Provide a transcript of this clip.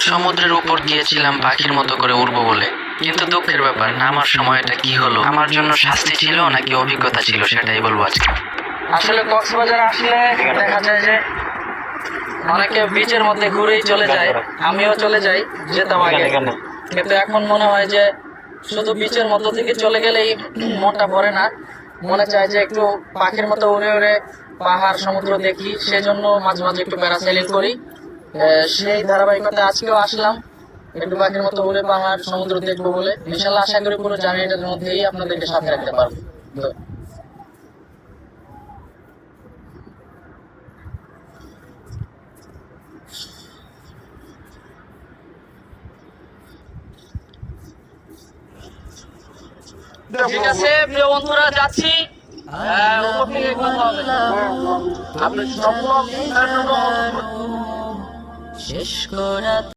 সমুদ্রের উপর গিয়েছিলাম পাখির মতো করে উড়বো বলে, কিন্তু দুঃখের ব্যাপার নামার সময়টা কি হলো, আমার জন্য শাস্তি ছিল নাকি অভিজ্ঞতা ছিল সেটাই বলবো আজকে। আসলে কক্সবাজার আসলে দেখা যায় যে অনেকে বিচের মধ্যে ঘুরেই চলে যায়, আমিও চলে যাই, যেতাম আগে, কিন্তু এখন মনে হয় যে শুধু বিচের মধ্য থেকে চলে গেলেই মনটা ভরে না, মনে চায় যে একটু পাখির মতো উড়ে উড়ে পাহাড় সমুদ্র দেখি, সেজন্য মাঝে মাঝে একটু প্যারাসেলিং করি। সেই ধারাবাহিকতা আজকেও আসলাম একটু পাখির মতো উড়ে পাহাড় সমুদ্র দেখবো বলে। ইনশাল্লাহ আশা করি পুরো জার্নিটার মধ্যেই আপনাদেরকে সাথে রাখতে পারবো। ঠিক আছে প্রিয় বন্ধুরা, যাচ্ছি। উপর থেকে কথা হবে, আপনি সব শেষ করা।